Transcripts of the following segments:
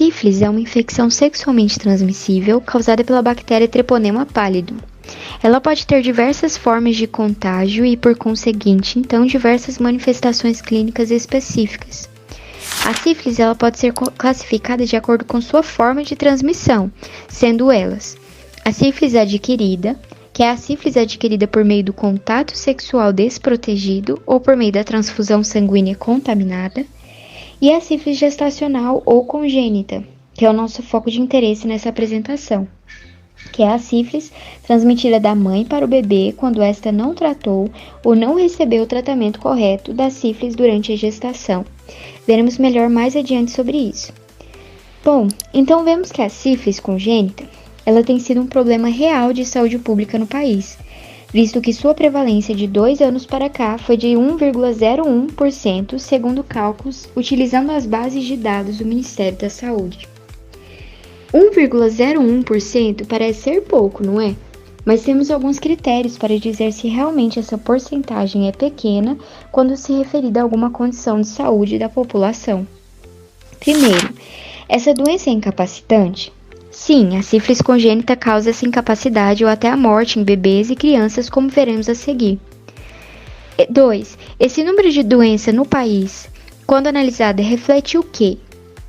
sífilis é uma infecção sexualmente transmissível causada pela bactéria Treponema pallidum. Ela pode ter diversas formas de contágio e, por conseguinte, então, diversas manifestações clínicas específicas. A sífilis ela pode ser classificada de acordo com sua forma de transmissão, sendo elas a sífilis adquirida, que é a sífilis adquirida por meio do contato sexual desprotegido ou por meio da transfusão sanguínea contaminada, e a sífilis gestacional ou congênita, que é o nosso foco de interesse nessa apresentação, que é a sífilis transmitida da mãe para o bebê quando esta não tratou ou não recebeu o tratamento correto da sífilis durante a gestação. Veremos melhor mais adiante sobre isso. Bom, então vemos que a sífilis congênita ela tem sido um problema real de saúde pública no país, visto que sua prevalência de 2 anos para cá foi de 1,01%, segundo cálculos utilizando as bases de dados do Ministério da Saúde. 1,01% parece ser pouco, não é? Mas temos alguns critérios para dizer se realmente essa porcentagem é pequena quando se referir a alguma condição de saúde da população. Primeiro, essa doença é incapacitante? Sim, a sífilis congênita causa essa incapacidade ou até a morte em bebês e crianças, como veremos a seguir. 2. Esse número de doença no país, quando analisado, reflete o quê?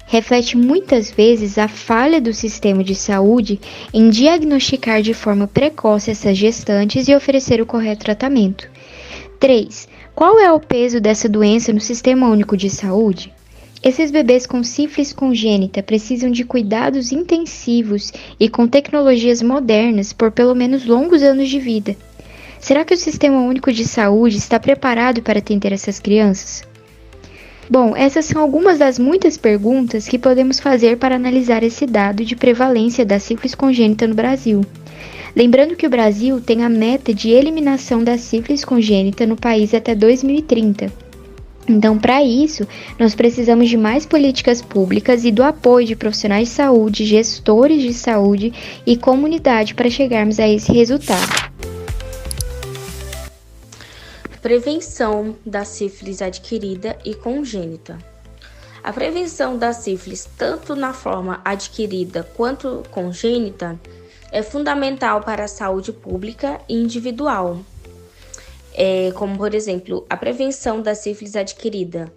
Reflete muitas vezes a falha do sistema de saúde em diagnosticar de forma precoce essas gestantes e oferecer o correto tratamento. 3. Qual é o peso dessa doença no Sistema Único de Saúde? Esses bebês com sífilis congênita precisam de cuidados intensivos e com tecnologias modernas por pelo menos longos anos de vida. Será que o Sistema Único de Saúde está preparado para atender essas crianças? Bom, essas são algumas das muitas perguntas que podemos fazer para analisar esse dado de prevalência da sífilis congênita no Brasil. Lembrando que o Brasil tem a meta de eliminação da sífilis congênita no país até 2030. Então, para isso, nós precisamos de mais políticas públicas e do apoio de profissionais de saúde, gestores de saúde e comunidade para chegarmos a esse resultado. Prevenção da sífilis adquirida e congênita. A prevenção da sífilis, tanto na forma adquirida quanto congênita, é fundamental para a saúde pública e individual. Como, por exemplo, a prevenção da sífilis adquirida,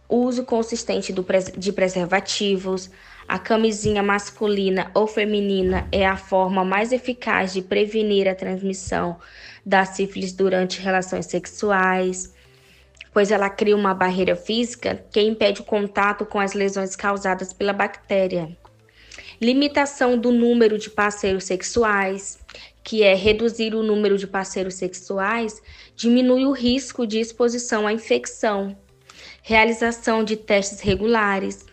o uso consistente de preservativos, a camisinha masculina ou feminina é a forma mais eficaz de prevenir a transmissão da sífilis durante relações sexuais, pois ela cria uma barreira física que impede o contato com as lesões causadas pela bactéria. Limitação do número de parceiros sexuais, que é reduzir o número de parceiros sexuais, diminui o risco de exposição à infecção. Realização de testes regulares.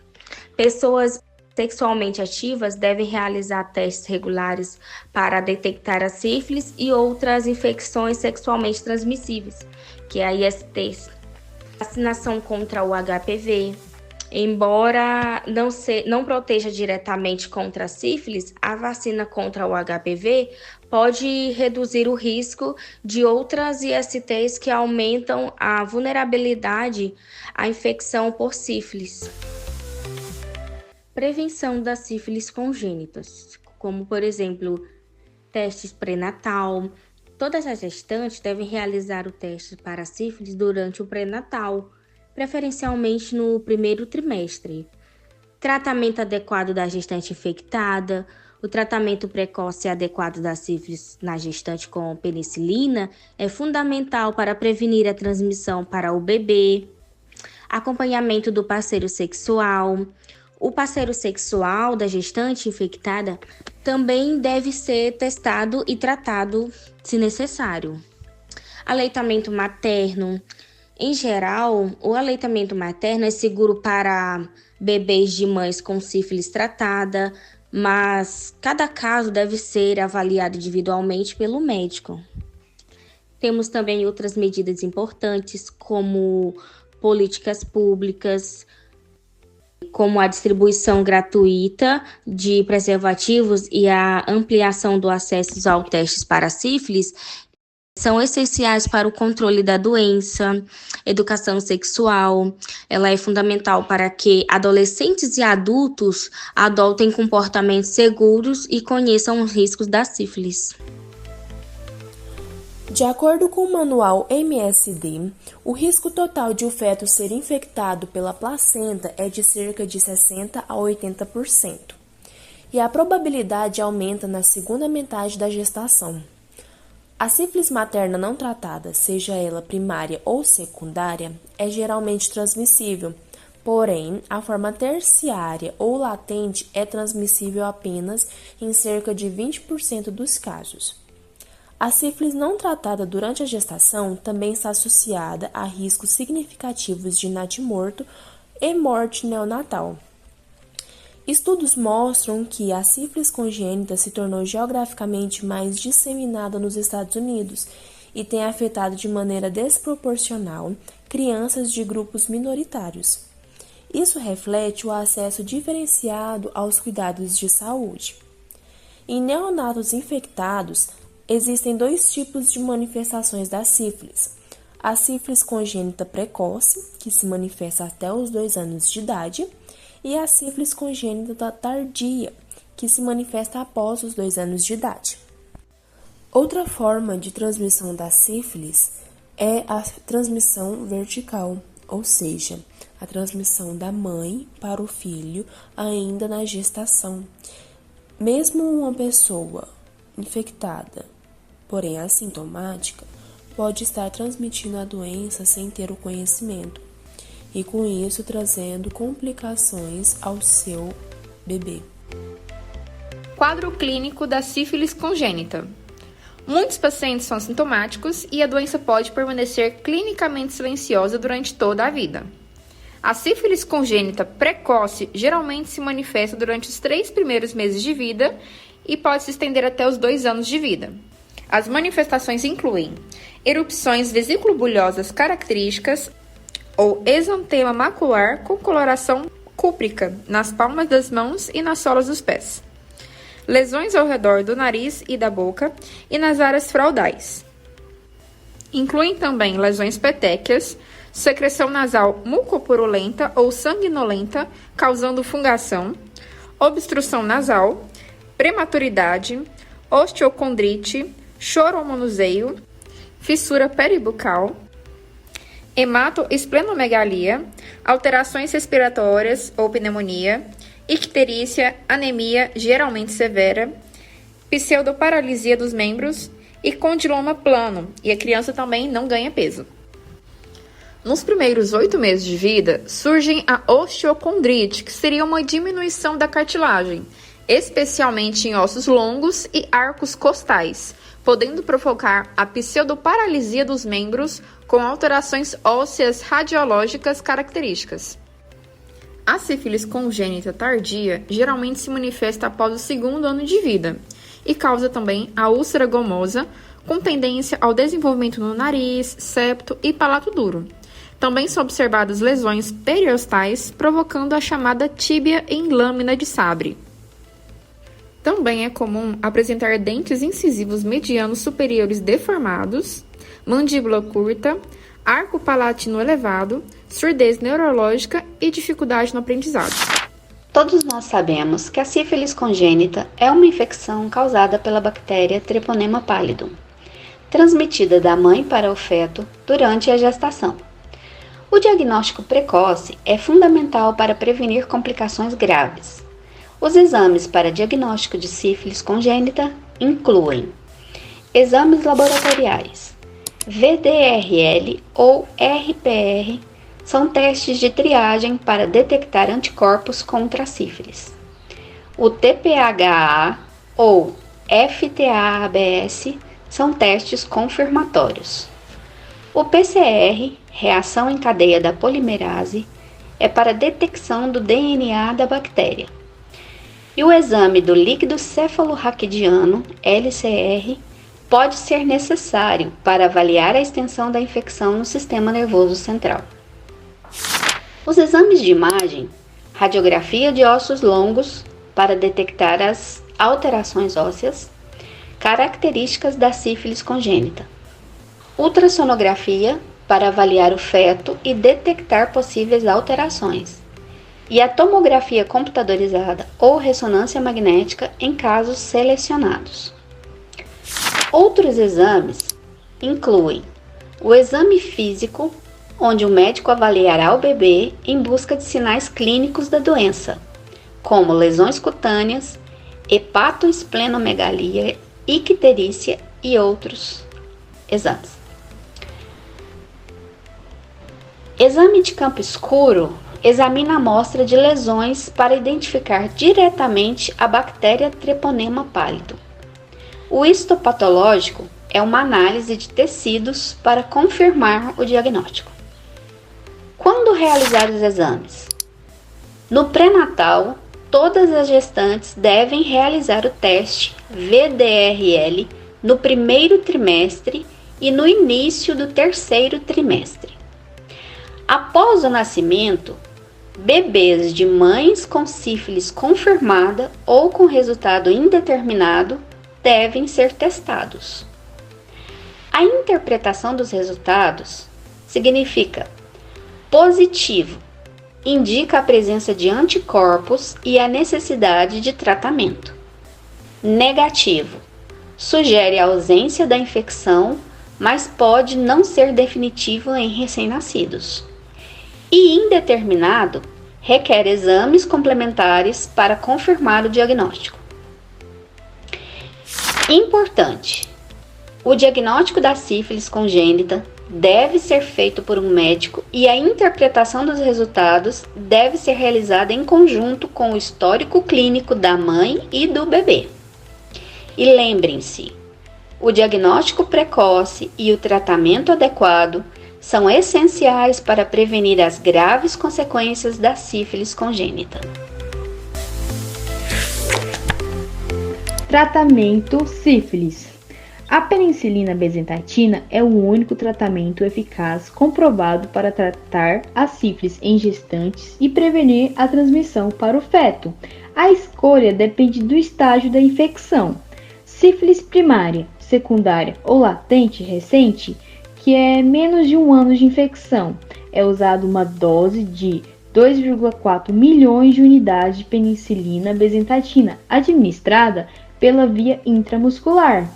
Pessoas sexualmente ativas devem realizar testes regulares para detectar a sífilis e outras infecções sexualmente transmissíveis, que é a ISTs. Vacinação contra o HPV. Embora não proteja diretamente contra a sífilis, a vacina contra o HPV pode reduzir o risco de outras ISTs que aumentam a vulnerabilidade à infecção por sífilis. Prevenção das sífilis congênitas, como, por exemplo, testes pré-natal. Todas as gestantes devem realizar o teste para a sífilis durante o pré-natal, preferencialmente no primeiro trimestre. Tratamento adequado da gestante infectada. O tratamento precoce e adequado da sífilis na gestante com penicilina é fundamental para prevenir a transmissão para o bebê. Acompanhamento do parceiro sexual. O parceiro sexual da gestante infectada também deve ser testado e tratado se necessário. Aleitamento materno. Em geral, o aleitamento materno é seguro para bebês de mães com sífilis tratada, mas cada caso deve ser avaliado individualmente pelo médico. Temos também outras medidas importantes, como políticas públicas, como a distribuição gratuita de preservativos e a ampliação do acesso aos testes para sífilis, São essenciais para o controle da doença, educação sexual. Ela é fundamental para que adolescentes e adultos adotem comportamentos seguros e conheçam os riscos da sífilis. De acordo com o manual MSD, o risco total de o feto ser infectado pela placenta é de cerca de 60% a 80%, e a probabilidade aumenta na segunda metade da gestação. A sífilis materna não tratada, seja ela primária ou secundária, é geralmente transmissível, porém, a forma terciária ou latente é transmissível apenas em cerca de 20% dos casos. A sífilis não tratada durante a gestação também está associada a riscos significativos de natimorto e morte neonatal. Estudos mostram que a sífilis congênita se tornou geograficamente mais disseminada nos Estados Unidos e tem afetado de maneira desproporcional crianças de grupos minoritários. Isso reflete o acesso diferenciado aos cuidados de saúde. Em neonatos infectados, existem dois tipos de manifestações da sífilis. A sífilis congênita precoce, que se manifesta até os 2 anos de idade, e a sífilis congênita tardia, que se manifesta após os 2 anos de idade. Outra forma de transmissão da sífilis é a transmissão vertical, ou seja, a transmissão da mãe para o filho ainda na gestação. Mesmo uma pessoa infectada, porém assintomática, pode estar transmitindo a doença sem ter o conhecimento, e com isso trazendo complicações ao seu bebê. Quadro clínico da sífilis congênita. Muitos pacientes são sintomáticos e a doença pode permanecer clinicamente silenciosa durante toda a vida. A sífilis congênita precoce geralmente se manifesta durante os 3 primeiros meses de vida e pode se estender até os 2 anos de vida. As manifestações incluem erupções vesículo-bulhosas características ou exantema macular com coloração cúprica nas palmas das mãos e nas solas dos pés. Lesões ao redor do nariz e da boca e nas áreas fraudais. Incluem também lesões petéquias, secreção nasal mucopurulenta ou sanguinolenta, causando fungação, obstrução nasal, prematuridade, osteocondrite, choro ou manuseio, fissura peribucal, hematoesplenomegalia, alterações respiratórias ou pneumonia, icterícia, anemia geralmente severa, pseudoparalisia dos membros e condiloma plano, e a criança também não ganha peso. Nos primeiros 8 meses de vida, surgem a osteocondrite, que seria uma diminuição da cartilagem, especialmente em ossos longos e arcos costais, podendo provocar a pseudoparalisia dos membros com alterações ósseas radiológicas características. A sífilis congênita tardia geralmente se manifesta após o 2º ano de vida e causa também a úlcera gomosa, com tendência ao desenvolvimento no nariz, septo e palato duro. Também são observadas lesões periostais, provocando a chamada tíbia em lâmina de sabre. Também é comum apresentar dentes incisivos medianos superiores deformados, mandíbula curta, arco palatino elevado, surdez neurológica e dificuldade no aprendizado. Todos nós sabemos que a sífilis congênita é uma infecção causada pela bactéria Treponema pallidum, transmitida da mãe para o feto durante a gestação. O diagnóstico precoce é fundamental para prevenir complicações graves. Os exames para diagnóstico de sífilis congênita incluem exames laboratoriais. VDRL ou RPR são testes de triagem para detectar anticorpos contra a sífilis. O TPHA ou FTA-ABS são testes confirmatórios. O PCR, reação em cadeia da polimerase, é para detecção do DNA da bactéria. E o exame do líquido cefalorraquidiano, LCR, pode ser necessário para avaliar a extensão da infecção no sistema nervoso central. Os exames de imagem, radiografia de ossos longos para detectar as alterações ósseas, características da sífilis congênita, ultrassonografia para avaliar o feto e detectar possíveis alterações, e a tomografia computadorizada ou ressonância magnética em casos selecionados. Outros exames incluem o exame físico, onde o médico avaliará o bebê em busca de sinais clínicos da doença, como lesões cutâneas, hepatoesplenomegalia, icterícia e outros exames. Exame de campo escuro examina a amostra de lesões para identificar diretamente a bactéria Treponema pálido. O histopatológico é uma análise de tecidos para confirmar o diagnóstico. Quando realizar os exames? No pré-natal, todas as gestantes devem realizar o teste VDRL no primeiro trimestre e no início do terceiro trimestre. Após o nascimento, bebês de mães com sífilis confirmada ou com resultado indeterminado devem ser testados. A interpretação dos resultados significa: positivo, indica a presença de anticorpos e a necessidade de tratamento. Negativo, sugere a ausência da infecção, mas pode não ser definitivo em recém-nascidos. E indeterminado, requer exames complementares para confirmar o diagnóstico. Importante: o diagnóstico da sífilis congênita deve ser feito por um médico e a interpretação dos resultados deve ser realizada em conjunto com o histórico clínico da mãe e do bebê. E lembrem-se, o diagnóstico precoce e o tratamento adequado são essenciais para prevenir as graves consequências da sífilis congênita. Tratamento sífilis. A penicilina bezentatina é o único tratamento eficaz comprovado para tratar a sífilis em gestantes e prevenir a transmissão para o feto. A escolha depende do estágio da infecção. Sífilis primária, secundária ou latente recente, que é menos de 1 ano de infecção, é usada uma dose de 2,4 milhões de unidades de penicilina bezentatina, administrada pela via intramuscular.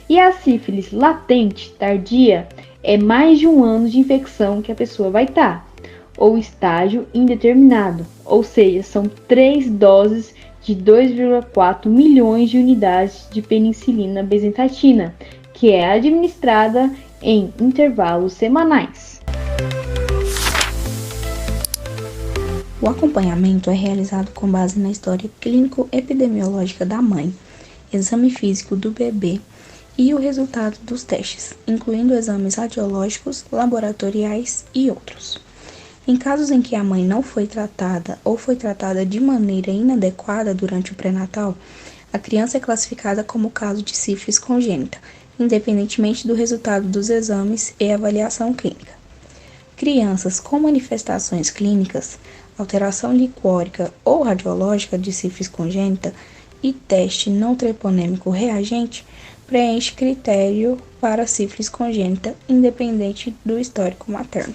E a sífilis latente tardia é mais de 1 ano de infecção que a pessoa vai estar, ou estágio indeterminado, ou seja, são 3 doses de 2,4 milhões de unidades de penicilina bezentatina, que é administrada em intervalos semanais. O acompanhamento é realizado com base na história clínico-epidemiológica da mãe, exame físico do bebê e o resultado dos testes, incluindo exames radiológicos, laboratoriais e outros. Em casos em que a mãe não foi tratada ou foi tratada de maneira inadequada durante o pré-natal, a criança é classificada como caso de sífilis congênita, independentemente do resultado dos exames e avaliação clínica. Crianças com manifestações clínicas, alteração licórica ou radiológica de sífilis congênita e teste não treponêmico reagente preenche critério para sífilis congênita independente do histórico materno.